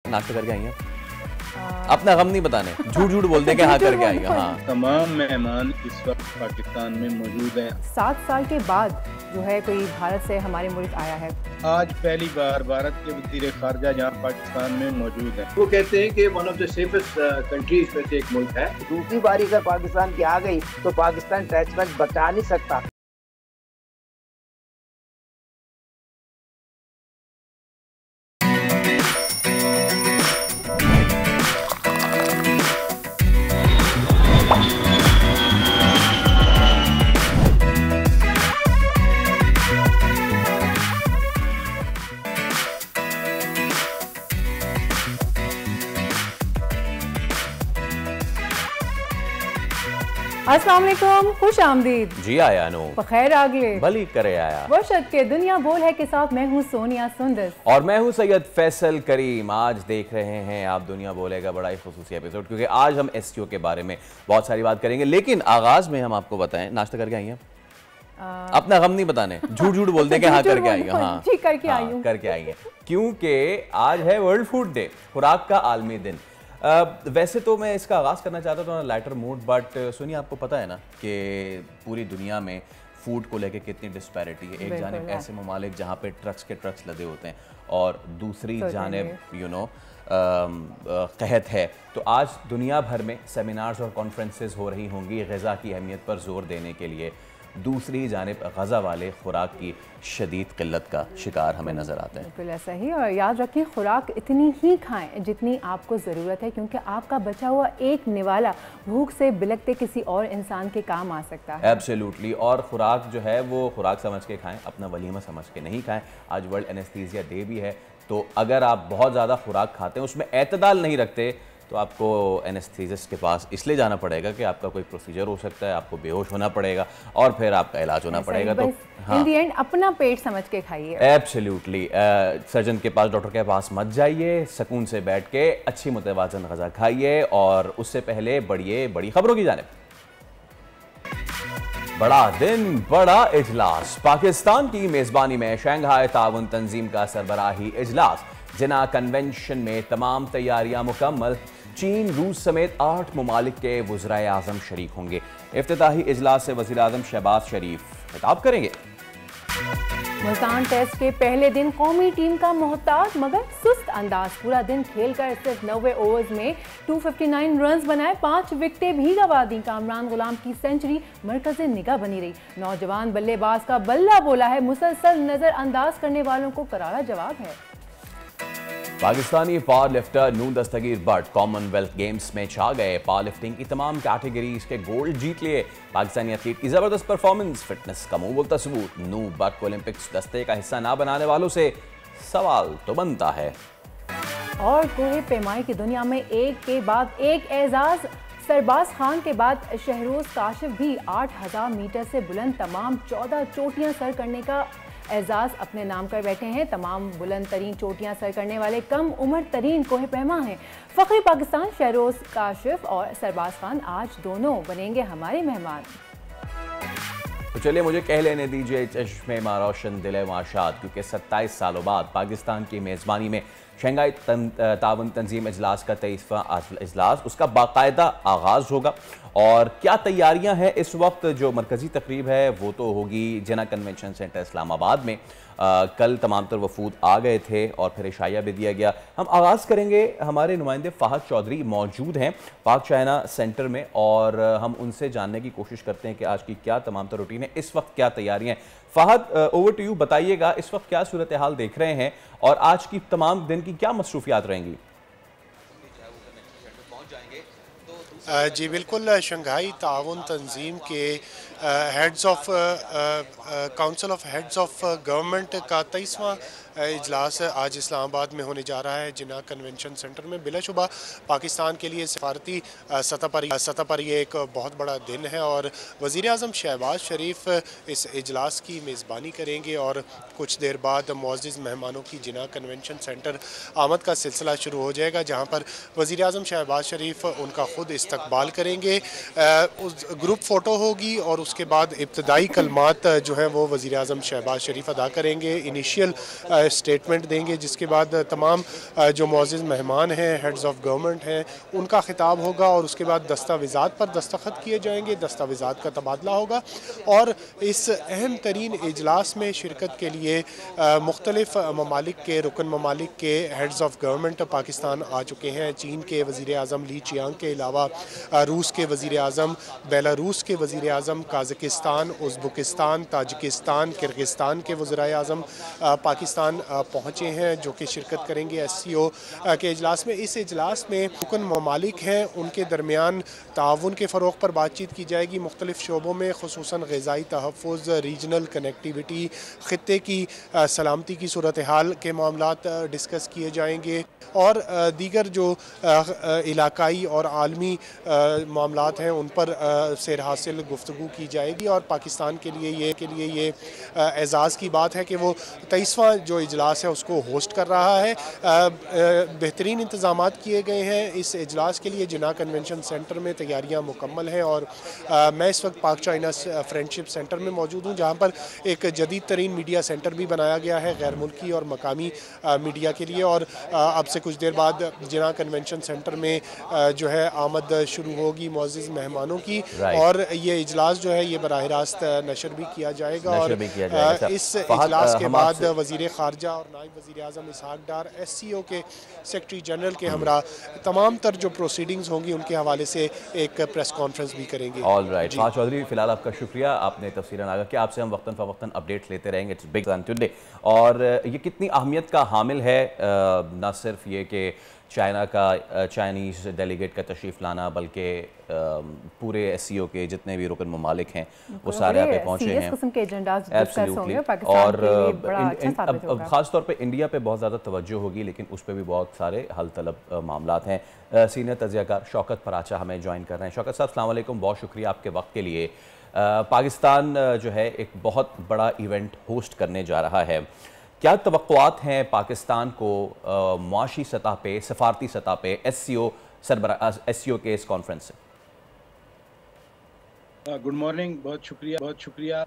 नाश्ता करके आई हैं? अपना गम नहीं बताने, झूठ झूठ बोलते हैं कि हाँ करके आई हैं। हाँ, तमाम मेहमान इस वक्त पाकिस्तान में मौजूद हैं। 7 साल के बाद जो है कोई भारत से हमारे मुल्क आया है। आज पहली बार भारत के वज़ीर ख़ारजा यहाँ पाकिस्तान में मौजूद हैं। वो कहते हैं कि one of the safest countries में से एक मुल्क है। दूसरी बारी अगर पाकिस्तान की आ गई तो पाकिस्तान टेस्ट मैच बचा नहीं सकता। अस्सलाम वालेकुम, खुश आमदीद। जी आया नो, बखैर आगले भली करे आया। वो शक के दुनिया बोल है के साथ मैं हूँ सोनिया सुंदर और मैं हूँ सैयद फैसल करीम। आज देख रहे हैं आप दुनिया बोलेगा बड़ा ही खुसूसी एपिसोड, क्योंकि आज हम एसईओ के बारे में बहुत सारी बात करेंगे। लेकिन आगाज में हम आपको बताएं, नाश्ता करके आई हैं? अपना गम नहीं बताने, झूठ झूठ बोलते हैं कि हाँ करके आई हैं। हाँ जी, करके आई हूँ। करके आई हैं, क्योंकि आज है वर्ल्ड फूड डे, खुराक का आलमी दिन। वैसे तो मैं इसका आगाज़ करना चाहता था लाइटर मूड, बट सुनिए, आपको पता है ना कि पूरी दुनिया में फूड को लेके कितनी डिस्पैरिटी है। एक जानिब ऐसे ममालिक जहाँ पे ट्रक्स के ट्रक्स लदे होते हैं और दूसरी जानिब कहत है। तो आज दुनिया भर में सेमिनार्स और कॉन्फ्रेंसेस हो रही होंगी ग़िज़ा की अहमियत पर जोर देने के लिए। दूसरी जानिब ग़ज़ा वाले खुराक की शदीद किल्लत का शिकार हमें नज़र आते हैं। बिल्कुल ऐसा ही। और याद रखें, खुराक इतनी ही खाएं जितनी आपको ज़रूरत है, क्योंकि आपका बचा हुआ एक निवाला भूख से बिलखते किसी और इंसान के काम आ सकता है। एब्सोल्युटली। और खुराक जो है वो खुराक समझ के खाएं, अपना वलीमा समझ के नहीं खाएं। आज वर्ल्ड एनेस्थीसिया डे भी है, तो अगर आप बहुत ज़्यादा खुराक खाते हैं, उसमें एतदाल नहीं रखते, तो आपको एनेस्थीसिस्ट के पास इसलिए जाना पड़ेगा कि आपका कोई प्रोसीजर हो सकता है, आपको बेहोश होना पड़ेगा और फिर आपका इलाज होना पड़ेगा। तो हाँ, इन दी एंड अपना पेट समझ के खाइए। एब्सोल्युटली। सर्जन के पास, डॉक्टर के पास मत जाइए, सुकून से बैठ के अच्छी मुतवाज़न ग़िज़ा खाइए। और उससे पहले बढ़िए बड़ी खबरों की जानिब। बड़ा दिन, बड़ा इजलास। पाकिस्तान की मेज़बानी में शंघाई ताउन तंजीम का सरबराही इजलास। जिना कन्वेंशन में तमाम तैयारियां मुकम्मल। चीन, रूस समेत 8 ममालिक के वज़राए आज़म शरीक होंगे। इफ्तिताही इजलास से वज़ीर आज़म शहबाज शरीफ खिताब करेंगे। मुल्तान टेस्ट के पहले दिन कौमी टीम का मोहताज मगर सुस्त अंदाज। पूरा दिन खेलकर सिर्फ 90 ओवर्स में 259 रन्स बनाए, 5 विकेटें भी गंवा दी। कामरान गुलाम की सेंचुरी मरकज़े निगाह बनी रही। नौजवान बल्लेबाज का बल्ला बोला है, मुसलसल नजरअंदाज करने वालों को करारा जवाब है। पाकिस्तानी पावर लिफ्टर नूर दस्तगीर भट्ट कॉमनवेल्थ गेम्स में छा गए। पावर लिफ्टिंग की तमाम कैटेगरीज के गोल्ड जीत लिए। पाकिस्तानी एथलीट की जबरदस्त परफॉर्मेंस, फिटनेस का मुबलगा सबूत। नूर भट्ट को ओलंपिक्स दस्ते का हिस्सा ना बनाने वालों से सवाल तो बनता है। और कोहे पैमाई की दुनिया में एक के बाद एक एजाज। सरबाज खान के बाद शहरोज काशिफ भी 8000 मीटर से बुलंद तमाम 14 चोटियां सर करने का एजाज अपने नाम कर बैठे हैं। तमाम बुलंद तरीन चोटियां सर करने वाले कम उम्र तरीन कोहे पैमा हैं। फ़ख्र पाकिस्तान शहरोज काशिफ और सरबाज खान आज दोनों बनेंगे हमारे मेहमान। तो चलिए, मुझे कह लेने दीजिए चश्मे मारोशन दिल माशात, क्योंकि 27 सालों बाद पाकिस्तान की मेज़बानी में शंघाई ताउन तंजीम इजलास का 23वां इजलास, उसका बाकायदा आगाज़ होगा। और क्या तैयारियां हैं इस वक्त? जो मरकज़ी तकरीब है वो तो होगी जिना कन्वेंशन सेंटर इस्लामाबाद में। कल तमाम तर वफूद आ गए थे और फिर इशाया भी दिया गया। हम आगाज़ करेंगे, हमारे नुमाइंदे फ़हद चौधरी मौजूद हैं पाक चाइना सेंटर में, और हम उनसे जानने की कोशिश करते हैं कि आज की क्या तमाम तर रूटीन है, इस वक्त क्या तैयारियां हैं। फ़हद, ओवर टू यू, बताइएगा इस वक्त क्या सूरत हाल देख रहे हैं और आज की तमाम दिन की क्या मसरूफियात रहेंगी? जी बिल्कुल, शंघाई ताउन तंजीम के heads of council of heads of government का 23वां इजलास आज इस्लामाबाद में होने जा रहा है जिना कन्वेंशन सेंटर में। बिलाशुबा पाकिस्तान के लिए सफारती सतह पर ये एक बहुत बड़ा दिन है और वज़ीर आज़म शहबाज शरीफ इस इजलास की मेज़बानी करेंगे और कुछ देर बाद मुअज़्ज़िज़ मेहमानों की जिना कन्वेंशन सेंटर आमद का सिलसिला शुरू हो जाएगा, जहाँ पर वज़ीर आज़म शहबाज शरीफ उनका ख़ुद इस्तकबाल करेंगे। उस ग्रुप फ़ोटो होगी और उसके बाद इब्तदाई कलमात जो हैं वो वज़ीर आज़म शहबाज शरीफ अदा करेंगे। इनिशियल स्टेटमेंट देंगे, जिसके बाद तमाम जो मौजूद मेहमान हैं, हेड्स ऑफ गवर्नमेंट हैं, उनका खिताब होगा और उसके बाद दस्तावेज़ात पर दस्तखत किए जाएंगे, दस्तावेज़ात का तबादला होगा। और इस अहम तरीन इजलास में शिरकत के लिए मुख्तलिफ ममालिक के रुकन ममालिक के हेड्स ऑफ गवर्नमेंट पाकिस्तान आ चुके हैं। चीन के वज़ीर आज़म ली चियांग के अलावा रूस के वज़ीर आज़म, बेलारूस के वज़ीर आज़म, काज़ाकिस्तान, उज़्बेकिस्तान, ताजिकिस्तान, किर्गिस्तान के वज़ीर आज़म पाकिस्तान पहुँचे हैं, जो कि शिरकत करेंगे SCO के इजलास में। इस इजलास में रुकन ममालिक हैं, उनके दरमियान ताउन के फ़रोग़ पर बातचीत की जाएगी मुख्तलिफ़ शोबों में, ख़ुसूसन ग़िज़ाई तहफ़्फ़ुज़, रीजनल कनेक्टिविटी, ख़ित्ते की सलामती की सूरत हाल के मामलात डिस्कस किए जाएंगे और दीगर जो इलाकाई और आलमी मामलात हैं उन पर सेर हासिल गुफ्तगू की जाएगी। और पाकिस्तान के लिए ये एज़ाज़ की बात है कि वो 23वां जो इजलास है उसको होस्ट कर रहा है। बेहतरीन इंतज़ामात किए गए हैं इस इजलास के लिए। जिना कन्वेंशन सेंटर में तैयारियां मुकम्मल हैं और मैं इस वक्त पाक चाइना फ्रेंडशिप सेंटर में मौजूद हूँ, जहाँ पर एक जदीद तरीन मीडिया सेंटर भी बनाया गया है गैर मुल्की और मकामी मीडिया के लिए। और अब से कुछ देर बाद जिना कन्वेंशन सेंटर में जो है आमद शुरू होगी मोअज़्ज़िज़ मेहमानों की, और ये इजलास जो है ये बराह रास्त नशर भी किया जाएगा। और इस इजलास के बाद वज़ीर ख़ारजा और नायब वज़ीर आज़म इसहाक़ डार SCO के सेक्रेटरी जनरल के हमरा तमाम तर जो प्रोसीडिंग्स होंगी उनके हवाले से एक प्रेस कॉन्फ्रेंस भी करेंगे। ऑल राइट, फ़ाज़ चौधरी, फिलहाल आपका शुक्रिया, आपने तफसीलन आगा कि आपसे हम वक्तन फ़वक्तन अपडेट्स लेते रहेंगे। It's big today. और ये कितनी अहमियत का हामिल है, न सिर्फ ये कि चाइना का चाइनीज़ डेलीगेट का तशरीफ़ लाना, बल्कि पूरे SCO के जितने भी रुकन ममालिक हैं वो सारे यहाँ पे पहुँचे हैं। एब्सोल्युटली। और अब ख़ास तौर पे इंडिया पे बहुत ज़्यादा तवज्जो होगी, लेकिन उस पर भी बहुत सारे हल तलब मामलात हैं। सीनियर तज्ज़ियाकार शौकत पराचा हमें ज्वाइन कर रहे हैं। शौकत साहब, अस्सलाम वालेकुम, बहुत शुक्रिया आपके वक्त के लिए। पाकिस्तान जो है एक बहुत बड़ा इवेंट होस्ट करने जा रहा है, क्या तवक्कुआत हैं पाकिस्तान को मुआशी सतह पे, सफारती सतह पे SCO के इस कॉन्फ्रेंस से? गुड मॉर्निंग, बहुत शुक्रिया।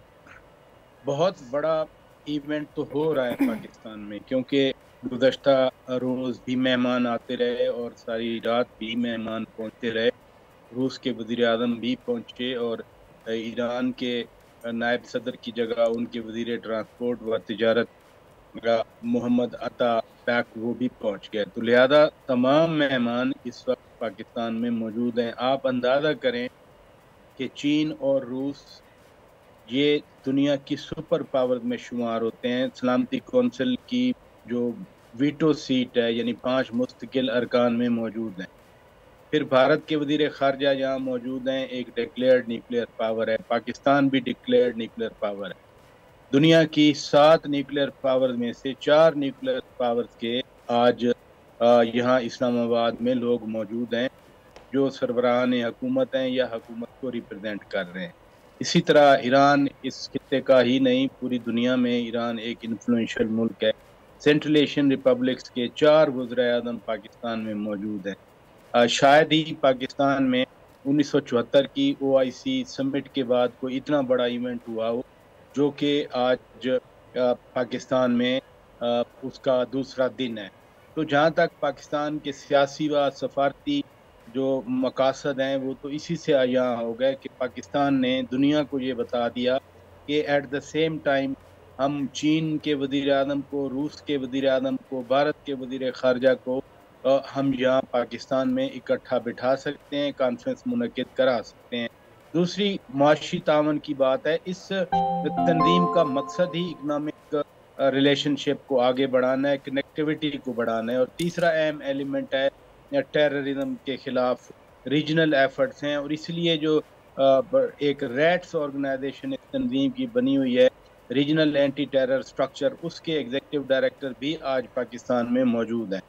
बहुत बड़ा इवेंट तो हो रहा है पाकिस्तान में, क्योंकि गुज़श्ता रोज़ भी मेहमान आते रहे और सारी रात भी मेहमान पहुंचते रहे। रूस के वज़ीर आज़म भी पहुंचे और ईरान के नायब सदर की जगह उनके वज़ीर ट्रांसपोर्ट व तिजारत मोहम्मद अता पैक वो भी पहुंच गए। तो लिहाजा तमाम मेहमान इस वक्त पाकिस्तान में मौजूद हैं। आप अंदाज़ा करें कि चीन और रूस ये दुनिया की सुपर पावर में शुमार होते हैं। सलामती कौंसिल की जो वीटो सीट है, यानी 5 मुस्तकिल अरकान में मौजूद हैं। फिर भारत के वज़ीर ख़ारजा यहाँ मौजूद हैं। एक डिक्लेयर्ड न्यूक्लियर पावर है, पाकिस्तान भी डिक्लेयर्ड न्यूक्लियर पावर है। दुनिया की 7 न्यूक्लियर पावर में से 4 न्यूक्लियर पावर्स के आज यहाँ इस्लामाबाद में लोग मौजूद हैं जो सरबराहान हुकूमत हैं या हुकूमत को रिप्रेजेंट कर रहे हैं। इसी तरह ईरान इस खित्ते का ही नहीं, पूरी दुनिया में ईरान एक इन्फ्लुएंशियल मुल्क है। सेंट्रल एशियन रिपब्लिक्स के 4 वज़ीर-ए-आज़म पाकिस्तान में मौजूद हैं। शायद ही पाकिस्तान में 1974 की OIC समिट के बाद कोई इतना बड़ा इवेंट हुआ हो, जो कि आज पाकिस्तान में उसका दूसरा दिन है। तो जहाँ तक पाकिस्तान के सियासी व सफारती जो मकासद हैं वो तो इसी से यहाँ हो गए कि पाकिस्तान ने दुनिया को ये बता दिया कि एट द सेम टाइम हम चीन के वज़ीर आज़म को, रूस के वज़ीर आज़म को, भारत के वज़ीर ख़ारजा को हम यहाँ पाकिस्तान में इकट्ठा बिठा सकते हैं, कॉन्फ्रेंस मुनक़िद करा सकते हैं। दूसरी मुआशी तावन की बात है। इस तंजीम का मकसद ही इकनॉमिक रिलेशनशिप को आगे बढ़ाना है, कनेक्टिविटी को बढ़ाना है। और तीसरा अहम एलिमेंट है टेररिज्म के खिलाफ रीजनल एफर्ट्स हैं। और इसलिए जो एक रैट्स ऑर्गेनाइजेशन इस तंजीम की बनी हुई है, रीजनल एंटी टेरर स्ट्रक्चर, उसके एग्जीक्यूटिव डायरेक्टर भी आज पाकिस्तान में मौजूद हैं।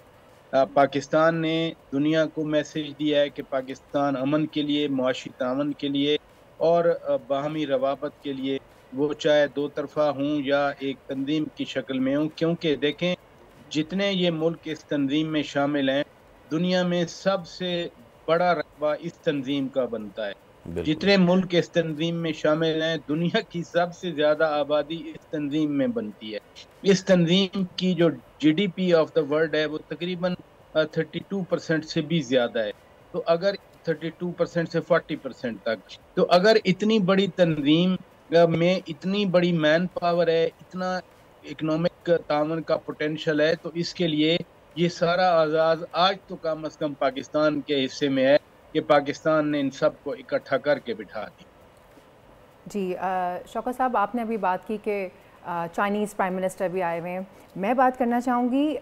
पाकिस्तान ने दुनिया को मैसेज दिया है कि पाकिस्तान अमन के लिए, मुआशी तावन के लिए और बाहमी रवाबत के लिए, वो चाहे दो तरफा हों या एक तंजीम की शक्ल में हों। क्योंकि देखें, जितने ये मुल्क इस तंजीम में शामिल हैं, दुनिया में सबसे बड़ा रकबा इस तंजीम का बनता है। जितने मुल्क इस तंजीम में शामिल हैं, दुनिया की सबसे ज्यादा आबादी इस तंजीम में बनती है। इस तंजीम की जो GDP ऑफ द वर्ल्ड है वो तकरीबन 32% से भी ज्यादा है। तो अगर 32% से 40% तक, तो अगर इतनी बड़ी तंजीम में इतनी बड़ी मैन पावर है, इतना इकोनॉमिक तावन का पोटेंशियल है, तो इसके लिए ये सारा आजाद आज तो कम अज कम पाकिस्तान के हिस्से में है कि पाकिस्तान ने इन सब को इकट्ठा करके बिठा दी। जी शौकत साहब, आपने अभी बात की कि चाइनीज़ प्राइम मिनिस्टर भी आए हुए हैं। मैं बात करना चाहूँगी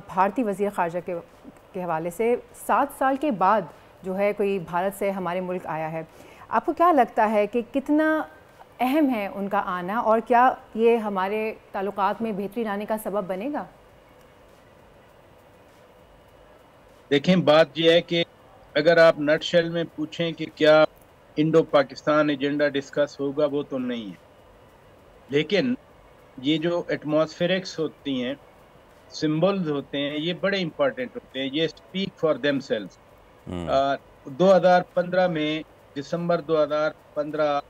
भारतीय वज़ीर ख़ारजा के हवाले से। 7 साल के बाद जो है कोई भारत से हमारे मुल्क आया है, आपको क्या लगता है कि कितना अहम है उनका आना, और क्या ये हमारे ताल्लुकात में बेहतरी लाने का सबब बनेगा? देखें, बात यह है कि अगर आप नटशेल में पूछें कि क्या इंडो पाकिस्तान एजेंडा डिस्कस होगा, वो तो नहीं है। लेकिन ये जो एटमॉस्फेरिक्स होती हैं, सिंबल्स होते हैं, ये बड़े इंपॉर्टेंट होते हैं। ये स्पीक फॉर देमसेल्व्स। 2015 में, दिसंबर 2015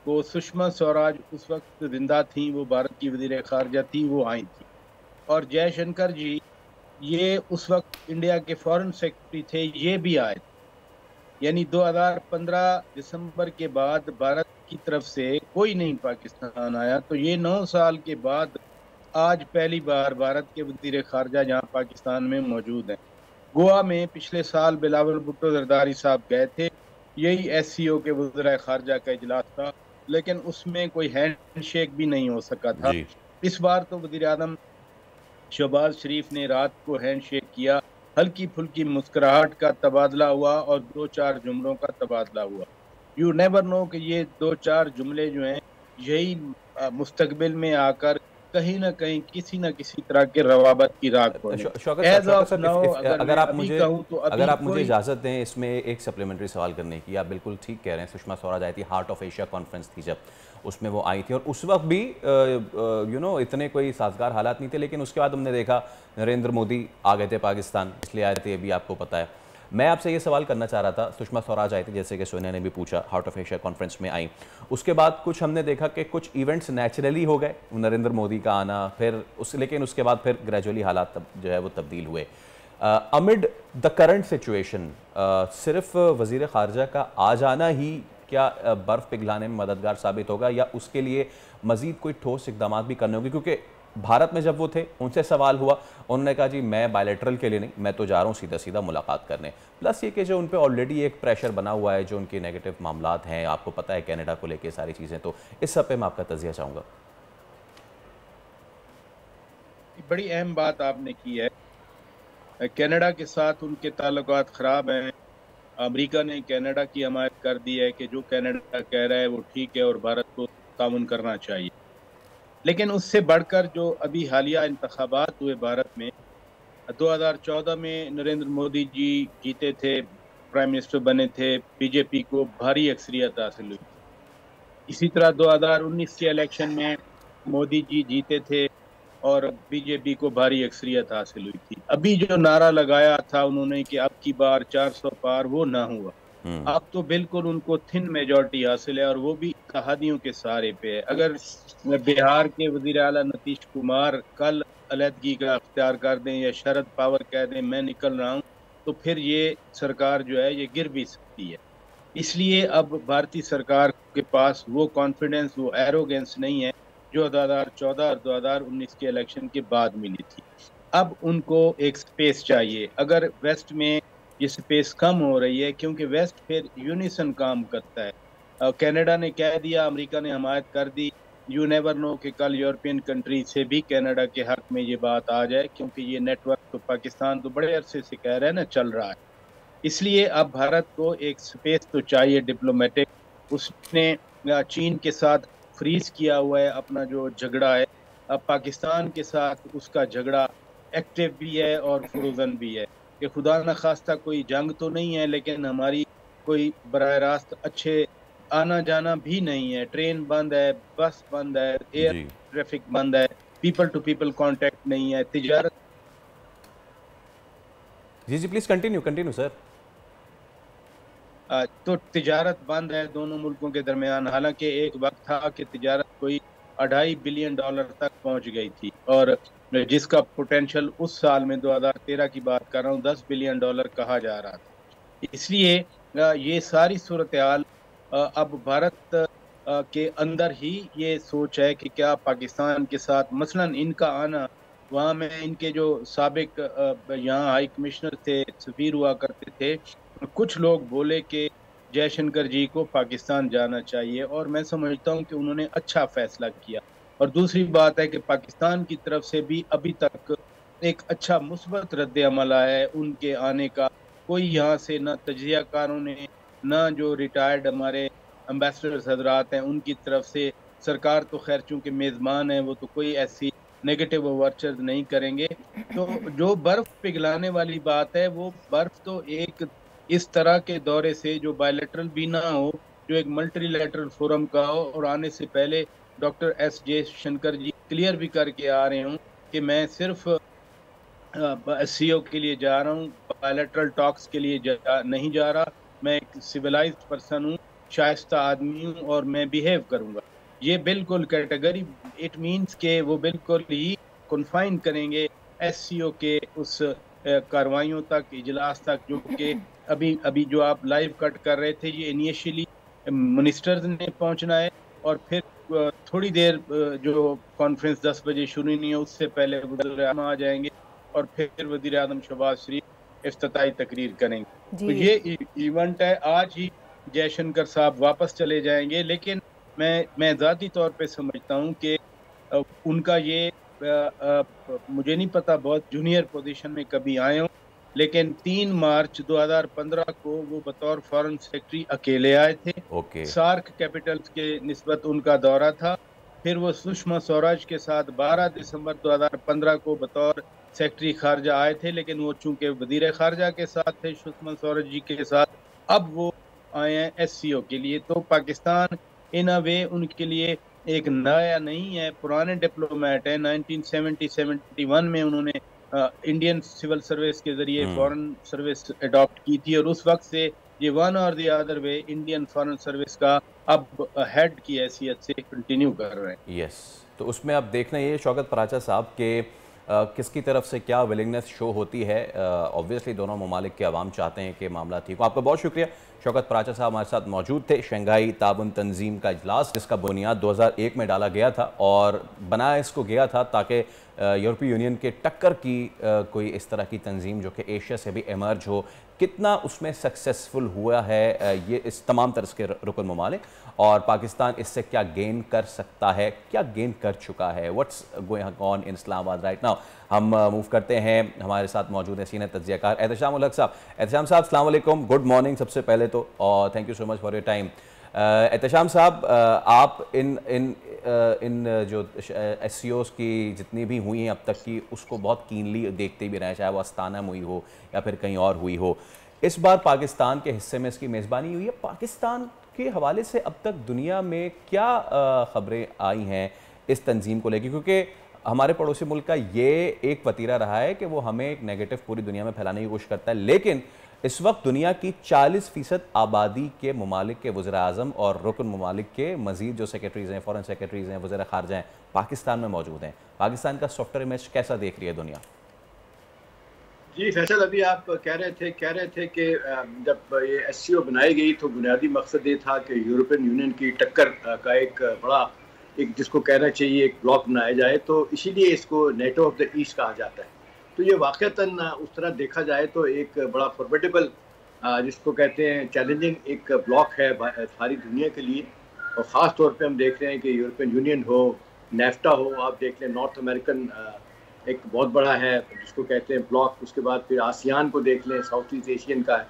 को सुषमा स्वराज उस वक्त जिंदा थी, वो भारत की वजीर खारजा थी, वो आई थी। और जयशंकर जी ये उस वक्त इंडिया के फॉरेन सेक्रेटरी थे, ये भी आए थे। यानी 2015 दिसंबर के बाद भारत की तरफ से कोई नहीं पाकिस्तान आया। तो ये 9 साल के बाद आज पहली बार भारत के वजीर खारजा यहाँ पाकिस्तान में मौजूद हैं। गोवा में पिछले साल बिलावल भुट्टो जरदारी साहब गए थे, यही SCO के वज़ीर खारजा का इजलास था, लेकिन उसमें कोई हैंड शेक भी नहीं हो सका था। इस बार तो वज़ीर आज़म शहबाज शरीफ ने रात को हैंड शेक किया, हल्की फुल्की मुस्कुराहट का तबादला हुआ और 2-4 जुमलों का तबादला हुआ। यू नेवर नो कि ये 2-4 जुमले जो हैं यही मुस्तकबिल में आकर कहीं ना कहीं किसी न किसी तरह के रवाबत की राग खोलें। अगर आप मुझे इजाज़त दें इसमें एक सप्लीमेंट्री सवाल करने की। आप बिल्कुल ठीक कह रहे हैं, सुषमा स्वराज आई थी, हार्ट ऑफ एशिया कॉन्फ्रेंस थी जब, उसमें वो आई थी, और उस वक्त भी इतने कोई साजगार हालात नहीं थे। लेकिन उसके बाद हमने देखा नरेंद्र मोदी आ गए थे पाकिस्तान, इसलिए आए थे, अभी आपको पता है। मैं आपसे ये सवाल करना चाह रहा था, सुषमा स्वराज आई थी, जैसे कि सोनिया ने भी पूछा, हार्ट ऑफ एशिया कॉन्फ्रेंस में आई, उसके बाद कुछ हमने देखा कि कुछ इवेंट्स नेचुरली हो गए, नरेंद्र मोदी का आना, फिर लेकिन उसके बाद फिर ग्रेजुअली हालात जो है वो तब्दील हुए। अमिड द करंट सिचुएशन सिर्फ वज़ीर ख़ारजा का आ जाना ही क्या बर्फ़ पिघलाने में मददगार साबित होगा, या उसके लिए मज़ीद कोई ठोस इकदाम भी करने होंगे? क्योंकि भारत में जब वो थे, उनसे सवाल हुआ, उन्होंने कहा जी मैं बायलैटरल के लिए नहीं, मैं तो जा रहा हूँ सीधा सीधा मुलाकात करने। प्लस ये कि जो उन पे ऑलरेडी एक प्रेशर बना हुआ है, जो उनके नेगेटिव मामलात हैं, आपको पता है कनाडा को लेके सारी चीज़ें, तो इस सब पे मैं आपका तज़िया चाहूँगा। बड़ी अहम बात आपने की है। कनाडा के साथ उनके ताल्लुकात ख़राब हैं। अमेरिका ने कनाडा की हमायत कर दी है कि जो कनाडा कह रहा है वो ठीक है और भारत को ताउन करना चाहिए। लेकिन उससे बढ़कर जो अभी हालिया इंतखाबात हुए भारत में, 2014 में नरेंद्र मोदी जी जीते थे, प्राइम मिनिस्टर बने थे, बीजेपी को भारी अक्सरियत हासिल हुई। इसी तरह 2019 के इलेक्शन में मोदी जी जीते थे और बीजेपी को भारी अक्सरियत हासिल हुई थी। अभी जो नारा लगाया था उन्होंने कि अब की बार 400 पार, वो ना हुआ। अब तो बिल्कुल उनको थिन मेजॉरिटी हासिल है और वो भी इत्तेहादियों के सहारे पे है। अगर बिहार के वजीर आला नीतीश कुमार कल अलहदगी का अख्तियार कर दें या शरद पवार कह दें मैं निकल रहा हूँ, तो फिर ये सरकार जो है ये गिर भी सकती है। इसलिए अब भारतीय सरकार के पास वो कॉन्फिडेंस, वो एरोगेंस नहीं है जो 2014 और 2019 के इलेक्शन के बाद मिली थी। अब उनको एक स्पेस चाहिए। अगर वेस्ट में ये स्पेस कम हो रही है, क्योंकि वेस्ट फिर यूनिसन काम करता है। कनाडा ने कह दिया, अमेरिका ने हमायत कर दी, यू नेवर नो कि कल यूरोपियन कंट्री से भी कनाडा के हक में ये बात आ जाए, क्योंकि ये नेटवर्क तो पाकिस्तान तो बड़े अरसे से कह रहा है ना, चल रहा है। इसलिए अब भारत को एक स्पेस तो चाहिए डिप्लोमेटिक। उसने चीन के साथ फ्रीज किया हुआ है अपना जो झगड़ा है, अब पाकिस्तान के साथ उसका झगड़ा एक्टिव भी है और फ्रोजन भी है कि खुदा न खास्ता कोई जंग तो नहीं है, लेकिन हमारी कोई बराह रास्त अच्छे आना जाना भी नहीं है। ट्रेन बंद है, बस बंद है, एयर ट्रैफिक बंद है, पीपल टू पीपल कांटेक्ट नहीं है, तिजारत। जी प्लीज कंटिन्यू सर। तो तिजारत बंद है दोनों मुल्कों के दरमियान। हालांकि एक वक्त था कि तिजारत कोई $2.5 बिलियन तक पहुंच गई थी, और जिसका पोटेंशियल उस साल में 2013 की बात कर रहा हूँ $10 बिलियन कहा जा रहा था। इसलिए ये सारी सूरत हाल अब भारत के अंदर ही ये सोच है कि क्या पाकिस्तान के साथ मसलन इनका आना, वहाँ में इनके जो साबिक यहाँ हाई कमिश्नर थे, सफीर हुआ करते थे, कुछ लोग बोले कि जयशंकर जी को पाकिस्तान जाना चाहिए, और मैं समझता हूँ कि उन्होंने अच्छा फैसला किया। और दूसरी बात है कि पाकिस्तान की तरफ से भी अभी तक एक अच्छा मुस्बत रद्द अमल आया है उनके आने का। कोई यहाँ से न तजियाकारों ने, न जो रिटायर्ड हमारे एम्बेसडर्स हजरात हैं उनकी तरफ से, सरकार तो खैर चूंकि मेज़बान है वो तो कोई ऐसी नेगेटिव ओवरचर्स नहीं करेंगे। तो जो बर्फ पिघलाने वाली बात है, वो बर्फ तो एक इस तरह के दौरे से जो बायलैटरल भी ना हो, जो एक मल्टीलैटरल फोरम का हो, और आने से पहले डॉक्टर एस जयशंकर जी क्लियर भी करके आ रहे हूँ कि मैं सिर्फ SCO के लिए जा रहा हूँ, बायलैटरल टॉक्स के लिए नहीं जा रहा। मैं एक सिविलाइज्ड पर्सन हूँ, शाइस्ता आदमी हूँ, और मैं बिहेव करूँगा। ये बिल्कुल कैटेगरी, इट मीन्स के वो बिल्कुल ही कन्फाइन करेंगे SCO के उस कार्रवाइयों तक, इजलास तक, जो कि अभी जो आप लाइव कट कर रहे थे, ये इनिशियली मिनिस्टर्स ने पहुंचना है, और फिर थोड़ी देर जो कॉन्फ्रेंस 10 बजे शुरू नहीं है उससे पहले वज़ीर आज़म आ जाएंगे, और फिर वज़ीर आज़म शहबाज शरीफ इफ्तिताई तकरीर करेंगे। तो ये इवेंट है। आज ही जयशंकर साहब वापस चले जाएंगे, लेकिन मैं ज़ाती तौर पे समझता हूँ कि उनका ये मुझे नहीं पता बहुत जूनियर पोजीशन में कभी आए हों, लेकिन 3 मार्च 2015 को वो बतौर फॉरेन सेक्रेटरी अकेले आए थे। सार्क कैपिटल्स के निस्बत उनका दौरा था। फिर वो सुषमा स्वराज के साथ 12 दिसंबर 2015 को बतौर सेक्रेटरी खारजा आए थे, लेकिन वो चूंकि वजीर खारजा के साथ थे सुषमा स्वराज जी के साथ, अब वो आए हैं SCO के लिए। तो पाकिस्तान इन अ वे उनके लिए एक नया नहीं है, पुराने डिप्लोमेट है। 1970-71 में उन्होंने इंडियन सिविल सर्विस के जरिए फॉरेन सर्विस अडॉप्ट की थी, और उस वक्त से ये वन और the other way Indian foreign service का अब हेड की हैसियत से कंटिन्यू कर रहे हैं। यस, तो उसमें अब देखना ये शौकत पराचा साहब के किसकी तरफ से क्या विलिंगनेस शो होती है। ऑब्वियसली दोनों ममालिक के अवाम चाहते हैं कि मामला ठीक हो। आपका बहुत शुक्रिया। शौकत पराचा साहब हमारे साथ मौजूद थे। शंघाई ताउन तंजीम का इजलास जिसका बुनियाद 2001 में डाला गया था, और बनाया इसको गया था ताकि यूरोपीय यूनियन के टक्कर की कोई इस तरह की तंजीम जो कि एशिया से भी एमर्ज हो। कितना उसमें सक्सेसफुल हुआ है ये इस तमाम तरह के रुकन ममालिक, और पाकिस्तान इससे क्या गेन कर सकता है, क्या गेन कर चुका है, what's going on in Islamabad right now. हम मूव करते हैं। हमारे साथ मौजूद हैं सीनियर तज्जियाकार एहतशाम उल हक साहब। एहतशाम साहब अस्सलाम वालेकुम, गुड मॉर्निंग सबसे पहले तो, और thank you so much for your time. Ehtesham साहब, आप इन जो SCOs की जितनी भी हुई हैं अब तक की, उसको बहुत कीनली देखते भी रहे हैं, चाहे वो अस्ताना में हुई हो या फिर कहीं और हुई हो। इस बार पाकिस्तान के हिस्से में इसकी मेज़बानी हुई है। पाकिस्तान के हवाले से अब तक दुनिया में क्या ख़बरें आई हैं इस तंजीम को लेकर, क्योंकि हमारे पड़ोसी मुल्क का ये एक वतीरा रहा है कि वो हमें एक नेगेटिव पूरी दुनिया में फैलाने की कोशिश करता है, लेकिन इस वक्त दुनिया की 40% आबादी के ममालिक के वज़ीर आज़म और रुकन ममालिक के मज़ीद जो सेक्रेटरीज़ हैं, फॉरेन सेक्रेटरीज़ हैं, वज़ीर ख़ारजा हैं, पाकिस्तान में मौजूद हैं। पाकिस्तान का सॉफ्टवेयर इमेज कैसा देख रही है दुनिया? जी फैसल, अभी आप कह रहे थे कि जब ये SCO बनाई गई तो बुनियादी मकसद ये था कि यूरोपियन यूनियन की टक्कर का एक बड़ा, एक जिसको कहना चाहिए एक ब्लॉक बनाया जाए, तो इसीलिए इसको नेटो ऑफ द ईस्ट कहा जाता है। तो ये वाक़तन उस तरह देखा जाए तो एक बड़ा फॉर्मिडेबल, जिसको कहते हैं चैलेंजिंग एक ब्लॉक है सारी दुनिया के लिए। और ख़ास तौर पे हम देख रहे हैं कि यूरोपियन यूनियन हो, नेफ्टा हो, आप देख लें नॉर्थ अमेरिकन एक बहुत बड़ा है जिसको कहते हैं ब्लॉक। उसके बाद फिर आसियान को देख लें, साउथ ईस्ट एशियन का है,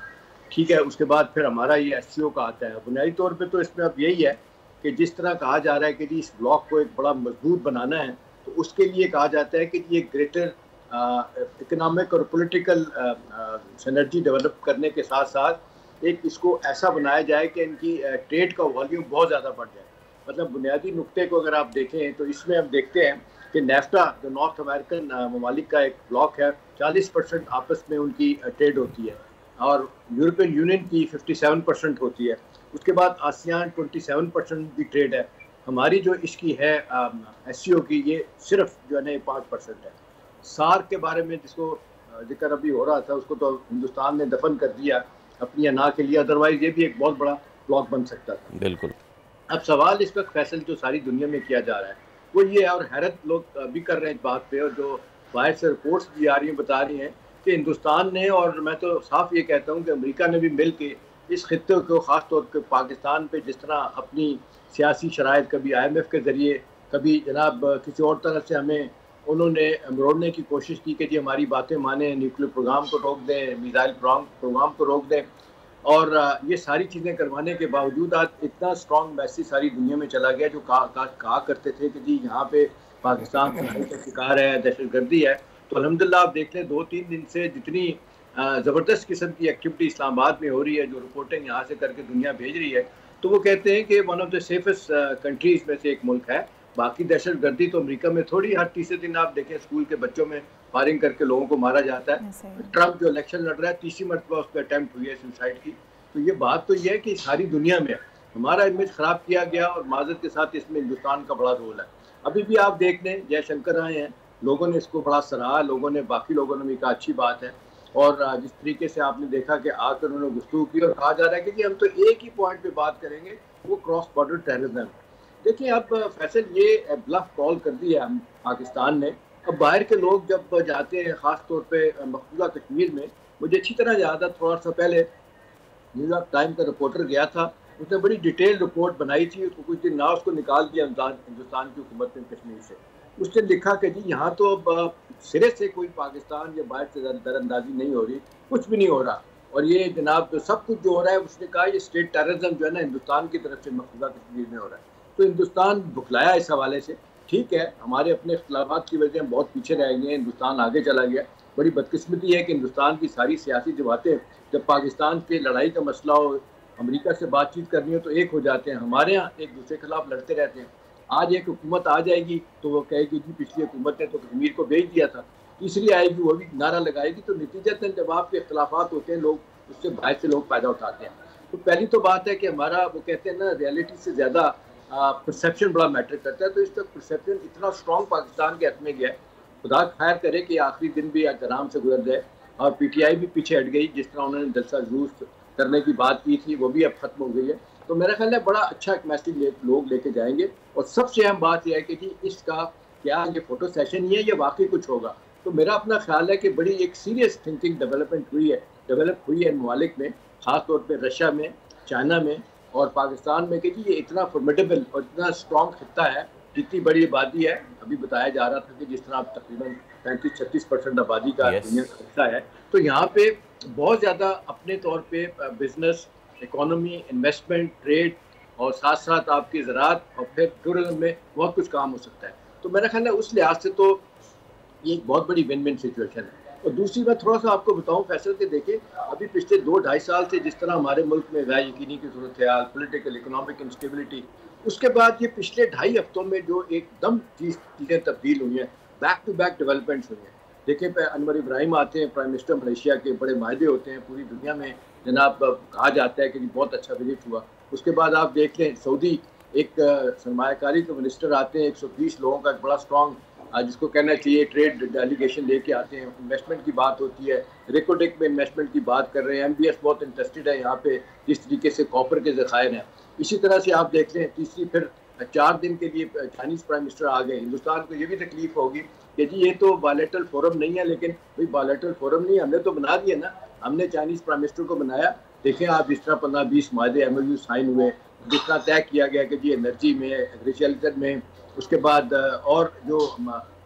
ठीक है। उसके बाद फिर हमारा ये SCO का आता है। बुनियादी तौर पे तो इसमें अब यही है कि जिस तरह कहा जा रहा है कि जी इस ब्लॉक को एक बड़ा मजबूत बनाना है, तो उसके लिए कहा जाता है कि ये ग्रेटर इकोनॉमिक और पॉलिटिकल सिनर्जी डेवलप करने के साथ साथ एक इसको ऐसा बनाया जाए कि इनकी ट्रेड का वॉल्यूम बहुत ज़्यादा बढ़ जाए। मतलब बुनियादी नुक्ते को अगर आप देखें तो इसमें हम देखते हैं कि नेफ्टा जो नॉर्थ अमेरिकन ममालिक का एक ब्लॉक है, 40% आपस में उनकी ट्रेड होती है। और यूरोपियन यूनियन की 57% होती है। उसके बाद आसियान 27% की ट्रेड है। हमारी जो इसकी है SCO की, ये सिर्फ जो है ना 5% है। सार्क के बारे में जिसको जिक्र अभी हो रहा था, उसको तो हिंदुस्तान ने दफन कर दिया अपनी अना के लिए, अदरवाइज ये भी एक बहुत बड़ा ब्लॉक बन सकता था। बिल्कुल। अब सवाल इस वक्त फैसल जो सारी दुनिया में किया जा रहा है वो ये है, और हैरत लोग भी कर रहे हैं इस बात पे, और जो बाहर से रिपोर्ट्स भी आ रही हैं बता रही हैं कि हिंदुस्तान ने, और मैं तो साफ ये कहता हूँ कि अमेरिका ने भी मिल के इस खित्ते को, ख़ास तौर पर पाकिस्तान पे जिस तरह अपनी सियासी शराइत, कभी IMF के ज़रिए, कभी जनाब किसी और तरह से हमें उन्होंने मरोड़ने की कोशिश की कि जी हमारी बातें माने, न्यूक्लियर प्रोग्राम को रोक दें, मिसाइल प्रोग्राम को रोक दें, और ये सारी चीज़ें करवाने के बावजूद आज इतना स्ट्रॉन्ग मैसेज सारी दुनिया में चला गया, जो कहा करते थे कि जी यहाँ पे पाकिस्तान का शिकार है, दहशतगर्दी है। तो अल्हम्दुलिल्लाह आप देख लें 2-3 दिन से जितनी ज़बरदस्त किस्म की एक्टिविटी इस्लामाबाद में हो रही है, जो रिपोर्टिंग यहाँ से करके दुनिया भेज रही है, तो वो कहते हैं कि one of the safest countries में से एक मुल्क है। बाकी दहशतगर्दी तो अमेरिका में थोड़ी, हर तीसरे दिन आप देखें स्कूल के बच्चों में फायरिंग करके लोगों को मारा जाता है। ट्रंप जो इलेक्शन लड़ रहा है, तीसरी मरतबा उस पर अटैम्प्ट हुई है सुसाइड की। तो ये बात तो ये है कि सारी दुनिया में हमारा इमेज ख़राब किया गया, और माजरत के साथ इसमें हिंदुस्तान का बड़ा रोल है। अभी भी आप देख लें, जयशंकर आए हैं, लोगों ने इसको बड़ा सराहा, लोगों ने, बाकी लोगों ने भी कहा अच्छी बात है। और जिस तरीके से आपने देखा कि आकर उन्होंने गुफ्तगू की, और कहा जा रहा है कि हम तो एक ही पॉइंट पे बात करेंगे, वो क्रॉस बॉर्डर टेररिज्म। देखिए अब फैसल ये ब्लफ कॉल कर दिया पाकिस्तान ने। अब बाहर के लोग जब जाते हैं, ख़ास तौर पे मकबूजा कश्मीर में, मुझे अच्छी तरह याद है, थोड़ा सा पहले न्यूयॉर्क टाइम का रिपोर्टर गया था, उसने बड़ी डिटेल रिपोर्ट बनाई थी, उसको कुछ दिन ना उसको निकाल दिया हिंदुस्तान की हुकूमत ने कश्मीर से। उसने लिखा कि जी यहाँ तो अब सिरे से कोई पाकिस्तान या बाहर से दरअंदाजी नहीं हो रही, कुछ भी नहीं हो रहा, और ये जनाब तो सब कुछ जो हो रहा है, उसने कहा ये स्टेट टेररिज्म जो है ना हिंदुस्तान की तरफ से मकबूजा कश्मीर में हो रहा है। तो हिंदुस्तान भुखलाया इस हवाले से। ठीक है, हमारे अपने इख्तिलाफात की वजह से हम बहुत पीछे रह गए, हिंदुस्तान आगे चला गया। बड़ी बदकिस्मती है कि हिंदुस्तान की सारी सियासी जमातें जब पाकिस्तान के लड़ाई का मसला हो, अमेरिका से बातचीत करनी हो, तो एक हो जाते हैं। हमारे यहाँ एक दूसरे के खिलाफ लड़ते रहते हैं। आज एक हुकूमत आ जाएगी तो वो कहेगी जी पिछली हुकूमत ने तो कश्मीर को भेज दिया था, तीसरी आएगी वो भी नारा लगाएगी। तो नतीजतन जब आपके इख्तिलाफात होते हैं, लोग उससे बाहर से लोग फ़ायदा उठाते हैं। तो पहली तो बात है कि हमारा, वो कहते हैं ना, रियलिटी से ज़्यादा परसेप्शन बड़ा मैटर करता है। तो इस तक परसेप्शन इतना स्ट्रॉन्ग पाकिस्तान के हाथ में गया है, खुदा खैर करे कि आखिरी दिन भी आराम से गुजर जाए, और PTI भी पीछे हट गई। जिस तरह उन्होंने जलसा जुलूस करने की बात की थी, वो भी अब खत्म हो गई है। तो मेरा ख्याल है बड़ा अच्छा एक मैसेज लोग लेके जाएंगे। और सबसे अहम बात यह है कि जी इसका क्या ये फोटो सेशन ही है या वाकई कुछ होगा। तो मेरा अपना ख्याल है कि बड़ी एक सीरियस थिंकिंग डेवलप हुई है ममालिक में, ख़ास तौर पर रशिया में, चाइना में और पाकिस्तान में, कि जी ये इतना फॉर्मिडेबल और इतना स्ट्रॉन्ग खित्ता है, जितनी बड़ी आबादी है। अभी बताया जा रहा था कि जिस तरह तकरीबन 35-36% आबादी का दुनिया का हिस्सा है, तो यहाँ पे बहुत ज़्यादा अपने तौर पे बिजनेस, इकोनॉमी, इन्वेस्टमेंट, ट्रेड और साथ साथ आपकी ज़राअत और फिर टूरिज्म में बहुत कुछ काम हो सकता है। तो मेरा ख्याल है उस लिहाज से तो ये एक बहुत बड़ी विन विन सिचुएशन है। और दूसरी बात थोड़ा सा आपको बताऊं फैसल के, देखें अभी पिछले 2-2.5 साल से जिस तरह हमारे मुल्क में गैर यकीनी की सूरत हाल, पोलिटिकल इकोनॉमिक इंस्टेबिलिटी, उसके बाद ये पिछले 2.5 हफ्तों में जो एकदम चीज़ें तब्दील हुई हैं, बैक टू बैक डेवलपमेंट्स हुई हैं। देखिए पे अनवर इब्राहिम आते हैं, प्राइम मिनिस्टर मलेशिया के, बड़े मायदे होते हैं पूरी दुनिया में, जनाब कहा जाता है कि बहुत अच्छा विजिट हुआ। उसके बाद आप देख लें सऊदी एक सरमायाकारी के मिनिस्टर आते हैं, 120 लोगों का एक बड़ा स्ट्रॉन्ग, जिसको कहना चाहिए ट्रेड डेलीगेशन लेके आते हैं। इन्वेस्टमेंट की बात होती है, रेकोटेक में इन्वेस्टमेंट की बात कर रहे हैं, MBS बहुत इंटरेस्टेड है यहाँ पे, जिस तरीके से कॉपर के ज़खायर हैं। इसी तरह से आप देख लें तीसरी फिर 4 दिन के लिए चाइनीज़ प्राइम मिनिस्टर आ गए। हिंदुस्तान को ये भी तकलीफ होगी कि जी ये तो बायलैटरल फोरम नहीं है, लेकिन भाई बायलैटरल फोरम नहीं, हमने तो बना दिया ना, हमने चाइनीज़ प्राइम मिनिस्टर को बनाया। देखें आप जिस तरह 15-20 मायदे MOU साइन हुए, जिस तरह तय किया गया कि जी एनर्जी में, एग्रीकल्चर में, उसके बाद और जो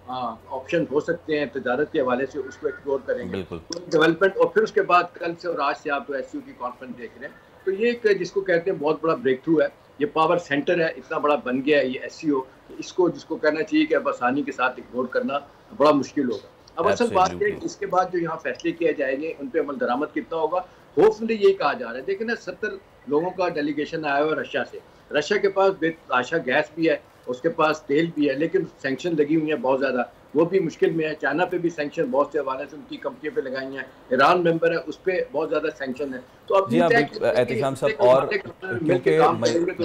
ऑप्शन हो सकते हैं तजारत के हवाले से, उसको एक्सप्लोर करेंगे डेवलपमेंट। और फिर उसके बाद कल से और आज से आप तो SCO की कॉन्फ्रेंस देख रहे हैं। तो ये एक जिसको कहते हैं बहुत बड़ा ब्रेक थ्रू है, ये पावर सेंटर है, इतना बड़ा बन गया है ये SCO, इसको जिसको कहना चाहिए कि अब आसानी के साथ इग्नोर करना बड़ा मुश्किल होगा। अब असल बात है कि इसके बाद जो यहाँ फैसले किए जाएंगे उन पर अमल दरामद कितना होगा, होपफुली यही कहा जा रहा है। देखिए ना 70 लोगों का डेलीगेशन आया हुआ रशिया से। रशिया के पास बेतहाशा गैस भी है, उसके पास तेल भी है, लेकिन सैंक्शन लगी हुई है बहुत ज़्यादा। वो भी मुश्किल में है। चाइना पे भी सैंक्शन बहुत से हवाले से उनकी कंपनियों पे लगाई हैं, ईरान मेंबर है उस पर बहुत ज़्यादा सैंक्शन है। तो अब जी हाँ एहतिशाम साहब, और क्योंकि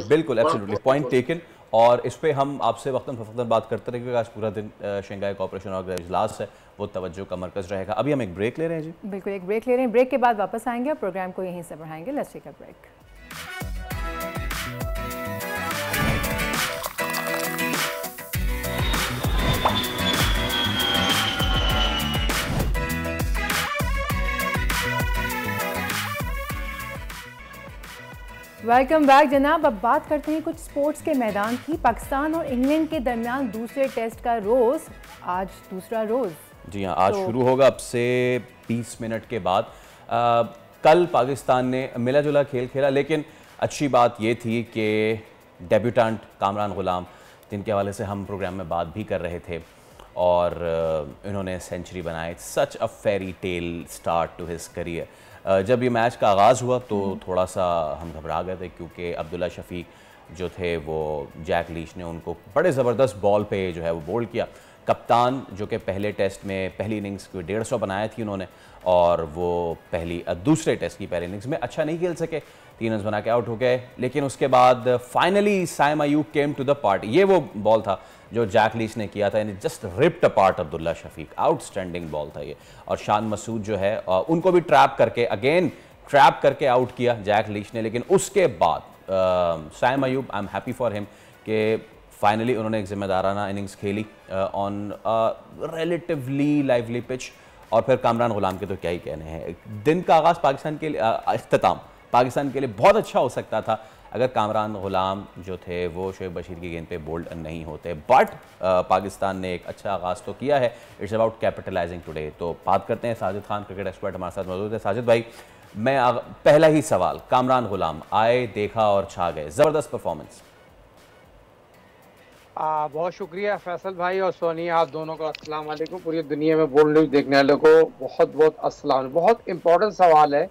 बिल्कुल एब्सोल्युटली पॉइंट टेकन, और इस पे हम आपसे वक्तन फवक्तन बात करते रहेंगे। आज पूरा दिन शंघाई कोऑपरेशन ऑर्गेनाइजेशन इजलास है, वो तवज्जो का मरकज़ रहेगा। अभी हम एक ब्रेक ले रहे हैं जी। बिल्कुल एक ब्रेक ले रहे हैं, ब्रेक के बाद वापस आएंगे और प्रोग्राम को यहीं से बढ़ाएंगे। Let's take a break. Welcome back जनाब। अब बात करते हैं कुछ स्पोर्ट्स के मैदान की। पाकिस्तान और इंग्लैंड के दरमियान दूसरे टेस्ट का रोज़, आज दूसरा रोज़। जी हाँ, आज शुरू होगा अब से 20 मिनट के बाद। कल पाकिस्तान ने मिला जुला खेल खेला, लेकिन अच्छी बात ये थी कि डेब्यूटेंट कामरान गुलाम, जिनके हवाले से हम प्रोग्राम में बात भी कर रहे थे, और इन्होंने सेंचुरी बनाई। Such a fairy tale start to his career. जब ये मैच का आगाज़ हुआ तो थोड़ा सा हम घबरा गए थे, क्योंकि अब्दुल्ला शफीक जो थे वो जैक लीच ने उनको बड़े ज़बरदस्त बॉल पे जो है वो बोल्ड किया। कप्तान जो कि पहले टेस्ट में पहली इनिंग्स को 150 बनाया थी उन्होंने, और वो दूसरे टेस्ट की पहली इनिंग्स में अच्छा नहीं खेल सके, 3 रन बना के आउट हो गए। लेकिन उसके बाद finally Saim Ayub came to the party. ये वो बॉल था जो जैक लीच ने किया था, यानी just ripped apart Abdullah Shafique. Outstanding ball था ये। और शान मसूद जो है उनको भी ट्रैप करके आउट किया जैक लीच ने। लेकिन उसके बाद Saim Ayub, I am happy for him कि फाइनली उन्होंने एक जिम्मेदाराना इनिंग्स खेली ऑन रिलेटिवली लाइवली पिच। और फिर कामरान गुलाम के तो क्या ही कहने हैं। दिन का आगाज़ पाकिस्तान के लिए, इख्तिताम पाकिस्तान के लिए बहुत अच्छा हो सकता था अगर कामरान गुलाम जो थे वो शोएब बशीर की गेंद पे बोल्ड नहीं होते। बट पाकिस्तान ने एक अच्छा आगाज़ तो किया है। It's about capitalising today. तो बात करते हैं, साजिद खान क्रिकेट एक्सपर्ट हमारे साथ मौजूद है। साजिद भाई, मैं पहला ही सवाल, कामरान गुलाम आए, देखा और छा गए, ज़बरदस्त परफॉर्मेंस। बहुत शुक्रिया फैसल भाई और सोनिया, आप दोनों को अस्सलाम वालेकुम। पूरी दुनिया में बोल्ड न्यूज़ देखने वालों को बहुत बहुत अस्सलाम। बहुत इंपॉर्टेंट सवाल है।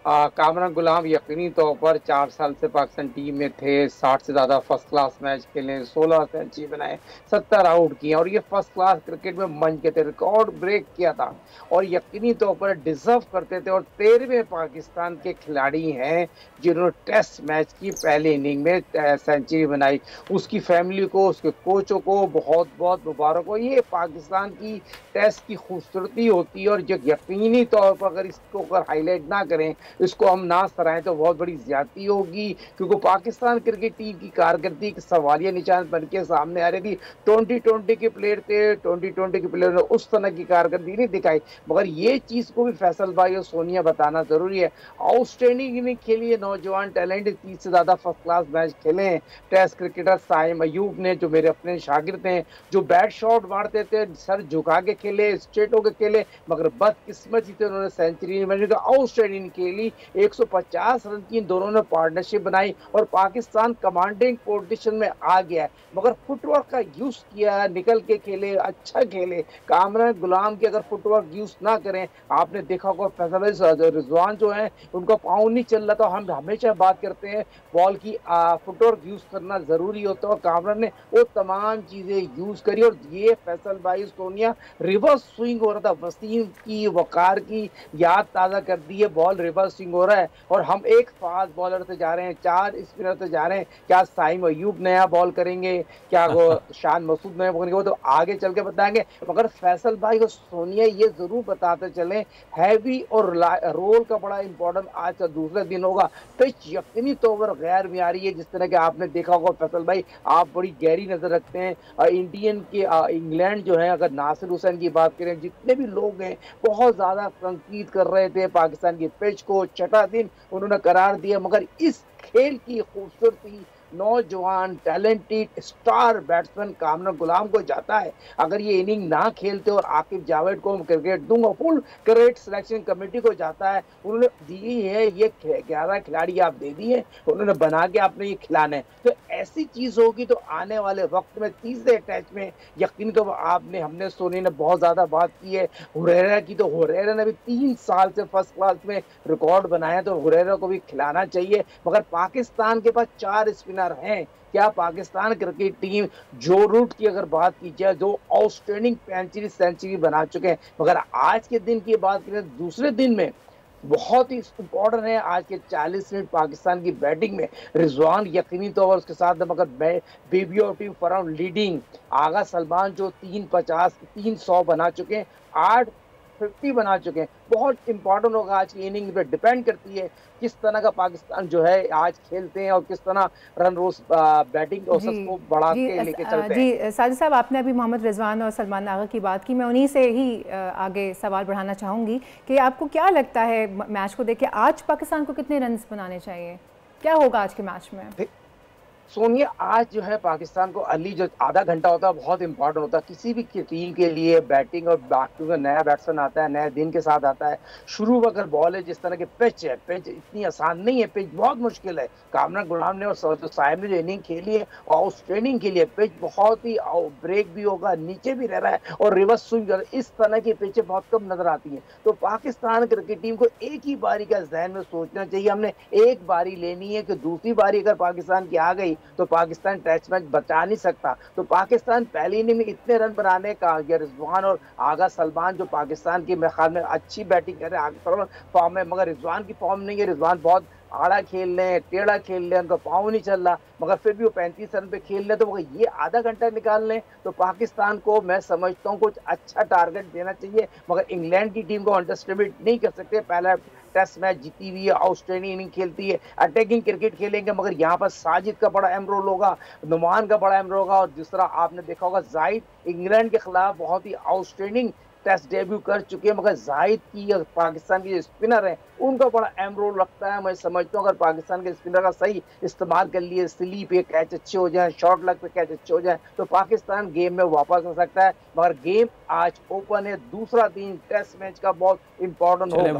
कामरान गुलाम यकीनी तौर पर 4 साल से पाकिस्तान टीम में थे, 60 से ज़्यादा फर्स्ट क्लास मैच खेले, 16 सेंचुरी बनाए, 70 आउट किए, और ये फर्स्ट क्लास क्रिकेट में मंच के थे, रिकॉर्ड ब्रेक किया था और यकीनी तौर पर डिजर्व करते थे। और 13वें पाकिस्तान के खिलाड़ी हैं जिन्होंने टेस्ट मैच की पहली इनिंग में सेंचुरी बनाई। उसकी फैमिली को, उसके कोचों को बहुत बहुत मुबारक हो। ये पाकिस्तान की टेस्ट की खूबसूरती होती है, और जो यकीनी तौर पर अगर इसको अगर हाईलाइट ना करें, इसको हम ना सराहें, तो बहुत बड़ी ज्यादती होगी। क्योंकि पाकिस्तान क्रिकेट टीम की कारकर्दगी के सवालिया निशान बन के सामने आ रही थी। 2020 के प्लेयर थे, 2020 के प्लेयर ने उस तरह की कारकर्दगी नहीं दिखाई। मगर ये चीज को भी फैसल भाई और सोनिया बताना जरूरी है। आउटस्टैंडिंग इनिंग खेली है नौजवान टैलेंट, 30 से ज्यादा फर्स्ट क्लास मैच खेले हैं टेस्ट क्रिकेटर साइम अयूब ने, जो मेरे अपने शागिर्द हैं, जो बैट शॉट मारते थे, सर झुका के खेले, स्ट्रेट होकर खेले, मगर बदकिस्मती से उन्होंने सेंचुरी आउटस्टैंडिंग खेली। 150 रन की इन दोनों ने पार्टनरशिप बनाई और पाकिस्तान कमांडिंग पोजीशन में आ गया। मगर फुटवर्क का यूज किया, निकल के खेले, अच्छा खेले। कामरान गुलाम के अगर फुटवर्क यूज ना करें, आपने देखा होगा फैसल रिजवान जो है उनका पाँव नहीं चल रहा था। हम हमेशा बात करते हैं बॉल की फुटवर्क यूज करना जरूरी होता है, और कामरान ने वो तमाम चीजें यूज करी। और ये फैसल भाई सोनिया रिवर्स स्विंग हो रहा था, वसीम की वकार की याद ताज़ा कर दी है। बॉल रिवर्स स्विंग हो रहा है और हम एक फास्ट बॉलर से जा रहे हैं, 4 स्पिनर से जा रहे हैं। क्या साइम अयूब नया बॉल करेंगे, क्या वो शान मसूद नया बॉल करेंगे, वो तो आगे चल के बताएंगे। मगर फैसल भाई और सोनिया ये जरूर बताते चले, हैवी और रोल का बड़ा इंपॉर्टेंट आज का दूसरा दिन होगा। पिच यकीनी तौर पर गैर मियारी है, जिस तरह के आपने देखा होगा फैसल भाई, आप बड़ी गहरी नजर रखते हैं। इंडियन के इंग्लैंड जो है, अगर नासिर हुसैन की बात करें, जितने भी लोग हैं बहुत ज्यादा तनकीद कर रहे थे पाकिस्तान की पिच को, छठा दिन उन्होंने करार दिया। मगर इस खेल की खूबसूरती नौजवान टैलेंटेड स्टार बैट्समैन कामरान गुलाम को जाता है। अगर ये इनिंग ना खेलते और आकिब जावेद को क्रिकेट दूंगा, फुल क्रिकेट सिलेक्शन कमेटी को जाता है, उन्होंने दी है ये 11 खिलाड़ी आप दे दिए, उन्होंने बना के आपने ये खिलाना है। तो ऐसी चीज होगी तो आने वाले वक्त में तीसरे टेस्ट में यकीन तो हमने सोनी ने बहुत ज्यादा बात की है हुरैरा की, तो हुरैरा ने भी 3 साल से फर्स्ट क्लास में रिकॉर्ड बनाया, तो हुरैरा को भी खिलाना चाहिए। मगर पाकिस्तान के पास 4 स्पिनर स्पिनर हैं। क्या पाकिस्तान क्रिकेट टीम जो रूट की अगर बात की जाए, जो आउटस्टैंडिंग सेंचुरी बना चुके हैं, मगर आज के दिन की बात करें दूसरे दिन में बहुत ही इंपॉर्टेंट है आज के 40 मिनट पाकिस्तान की बैटिंग में रिजवान यकीनी तौर पर उसके साथ मगर बेबी और टीम फराउंड लीडिंग आगा सलमान जो 300 बना चुके हैं, 850 बना चुके हैं। बहुत इंपॉर्टेंट होगा आज की इनिंग पे, डिपेंड करती है किस तरह का पाकिस्तान जो है आज खेलते हैं और किस तरह रन रोज बैटिंग औसत को बढ़ा के लेके चलते हैं। जी साजिद साहब, आपने अभी मोहम्मद रिजवान और सलमान आगा की बात की, मैं उन्हीं से ही आगे सवाल बढ़ाना चाहूँगी कि आपको क्या लगता है मैच को देख के आज पाकिस्तान को कितने रन बनाने चाहिए, क्या होगा आज के मैच में? सोनिया, आज जो है पाकिस्तान को अर्ली जो आधा घंटा होता है बहुत इंपॉर्टेंट होता है किसी भी टीम के लिए। बैटिंग और क्योंकि नया बैट्समैन आता है, नया दिन के साथ आता है, शुरू अगर बॉल है जिस तरह के पिच है, पिच इतनी आसान नहीं है, पिच बहुत मुश्किल है। कामरान गुलाम ने और साहिब ने जो इनिंग खेली है आउटस्टैंडिंग के लिए, पिच बहुत ही ब्रेक भी होगा, नीचे भी रह रहा है और रिवर्स स्विंग, इस तरह की पिचें बहुत कम नजर आती हैं। तो पाकिस्तान क्रिकेट टीम को एक ही बारी का जहन में सोचना चाहिए, हमने एक बारी लेनी है कि दूसरी बारी अगर पाकिस्तान की आ गई तो पाकिस्तान टेस्ट मैच बचा नहीं सकता। तो पाकिस्तान पहली इनिंग में इतने रन बनाने का, या रिजवान और आगा सलमान जो पाकिस्तान की मेरे ख्याल में अच्छी बैटिंग कर रहे हैं फॉर्म में, मगर रिजवान की फॉर्म नहीं है। रिजवान बहुत आड़ा खेल रहे हैं, टेढ़ा खेल रहे हैं, उनका पाँव नहीं चल रहा, मगर फिर भी वो 35 रन पे खेल रहे हैं। तो मगर ये आधा घंटा निकाल लें तो पाकिस्तान को मैं समझता हूँ कुछ अच्छा टारगेट देना चाहिए। मगर इंग्लैंड की टीम को अंडरएस्टिमेट नहीं कर सकते, पहला टेस्ट मैच जीती हुई है, आउटस्टैंडिंग इनिंग खेलती है, अटैकिंग क्रिकेट खेलेंगे, मगर यहाँ पर साजिद का बड़ा अहम रोल होगा, नुमान का बड़ा अहम रोल होगा। और दूसरा आपने देखा होगा जाहिद इंग्लैंड के खिलाफ बहुत ही आउटस्टैंडिंग टेस्ट डेब्यू कर चुके हैं, मगर जाहिद की पाकिस्तान के जो स्पिनर हैं उनका बड़ा अहम रोल लगता है। मैं समझता हूँ अगर पाकिस्तान के स्पिनर का सही इस्तेमाल कर लिए, स्लीप पे कैच अच्छे हो जाए, शॉर्ट लग पे कैच अच्छे हो जाए, तो पाकिस्तान गेम में वापस आ सकता है। मगर गेम आज ओपन है, दूसरा दिन टेस्ट मैच का बहुत इंपॉर्टेंट होगा।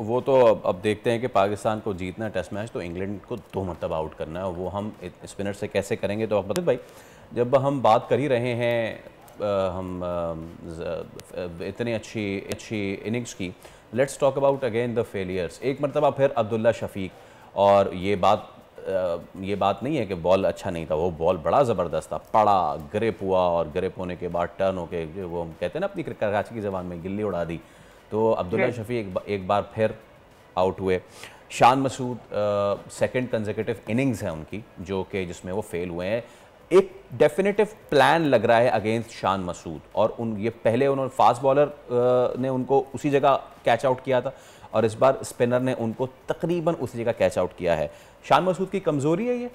वो तो अब देखते हैं कि पाकिस्तान को जीतना टेस्ट मैच तो इंग्लैंड को 2 मरतबा आउट करना है, वो हम स्पिनर से कैसे करेंगे। तो अब्दुल भाई, जब हम बात कर ही रहे हैं हम इतनी अच्छी इनिंग्स की, let's talk about again the failures. एक मरतबा फिर अब्दुल्ला शफीक, और ये बात नहीं है कि बॉल अच्छा नहीं था, वो बॉल बड़ा ज़बरदस्त था, पड़ा, ग्रिप हुआ और ग्रिप होने के बाद टर्न होके जो वो हम कहते हैं ना अपनी कराची की ज़बान में गिल्ली उड़ा दी। तो अब्दुल्ला शफीक एक बार फिर आउट हुए। Shan Masood second consecutive innings है उनकी जो कि जिसमें वो फेल हुए हैं। एक डेफिनेटिव प्लान लग रहा है अगेंस्ट शान मसूद, और ये पहले उन्होंने फास्ट बॉलर ने उनको उसी जगह कैच आउट किया था और इस बार स्पिनर ने उनको तकरीबन उसी जगह कैच आउट किया है। शान मसूद की कमज़ोरी है ये?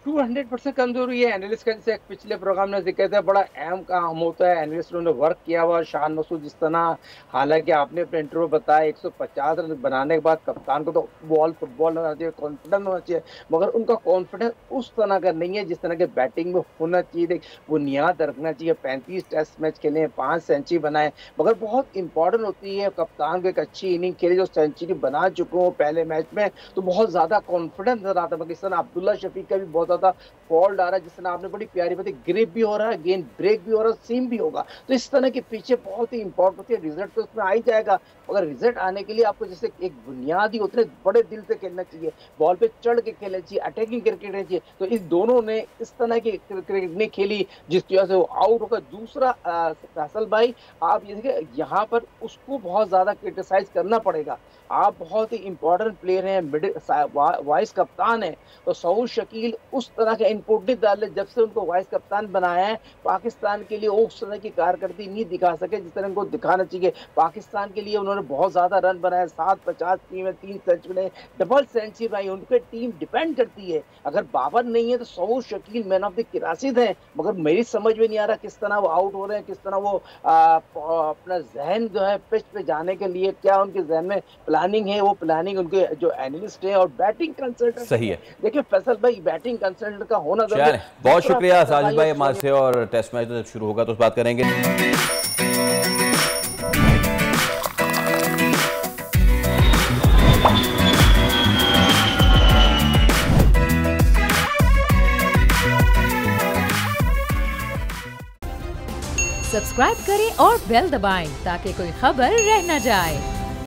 200% कमजोरी है। एनालिस्ट का जैसे पिछले प्रोग्राम में जिक्र था, बड़ा अहम काम होता है, एनालिस्ट ने वर्क किया हुआ। शान मसूद जिस तरह, हालांकि आपने अपने इंटरव्यू बताया 150 रन बनाने के बाद कप्तान को तो फुटबॉल होना चाहिए, कॉन्फिडेंस होना चाहिए, मगर उनका कॉन्फिडेंस उस तरह का नहीं है जिस तरह के बैटिंग में होना चाहिए। बुनियाद रखना चाहिए, 35 टेस्ट मैच खेले, 5 सेंचुरी बनाए, मगर बहुत इंपॉर्टेंट होती है कप्तान को एक अच्छी इनिंग खेले। जो सेंचुरी बना चुके हो पहले मैच में तो बहुत ज्यादा कॉन्फिडेंस नजर आता है। पाकिस्तान अब्दुल्ला शफीक का भी बहुत ज्यादा फॉल्ट आ रहा है, जिस तरह आपने बड़ी प्यारी बात, ग्रिप भी हो रहा है, गेंद ब्रेक भी हो रहा है, सीम भी होगा। तो इस तरह के पीछे बहुत ही इंपॉर्टेंट होती है। रिजल्ट तो उसमें आ ही जाएगा, मगर रिजल्ट आने के लिए आपको जैसे एक बुनियादी उतने बड़े दिल से खेलना चाहिए, बॉल पे चढ़ के खेलना चाहिए, अटैकिंग क्रिकेट रहना चाहिए। तो इस दोनों ने इस तरह की क्रिकेट नहीं खेली जिस तरह से वो आउट होगा। दूसरा फैसल भाई, आप ये देखिए यहाँ पर उसको बहुत ज्यादा क्रिटिसाइज करना पड़ेगा। आप बहुत ही इंपॉर्टेंट प्लेयर हैं, मिडिल वाइस कप्तान है, तो सऊद शकील उस तरह का इनपुट नहीं डाले जब से उनको वाइस कप्तान बनाया है। पाकिस्तान के लिए उस तरह की कारकर्दगी नहीं दिखा सके जिस तरह उनको दिखाना चाहिए। पाकिस्तान के लिए उन्होंने बहुत ज्यादा रन बनाए, 750 टीम में 3 सेंचुरी, डबल सेंचुरी बनाई। उनके टीम डिपेंड करती है, अगर बाबर नहीं है तो Saud Shakeel man of the क्रासिद है, मगर मेरी समझ में नहीं आ रहा किस तरह वो आउट हो रहे हैं, किस तरह वो अपना जहन जो है पिच पे जाने के लिए क्या उनके जहन में प्लानिंग है। वो प्लानिंग उनके जो एनालिस्ट है और बैटिंग कंसल्टेंट सही है। देखिए फैसल भाई, बैटिंग कंसल्टेंट का होना बहुत शुक्रिया साजिद भाई हमारे से, और टेस्ट मैच जब शुरू होगा तो उस बात करेंगे। सब्सक्राइब करें और बेल दबाएं ताकि कोई खबर रह न जाए।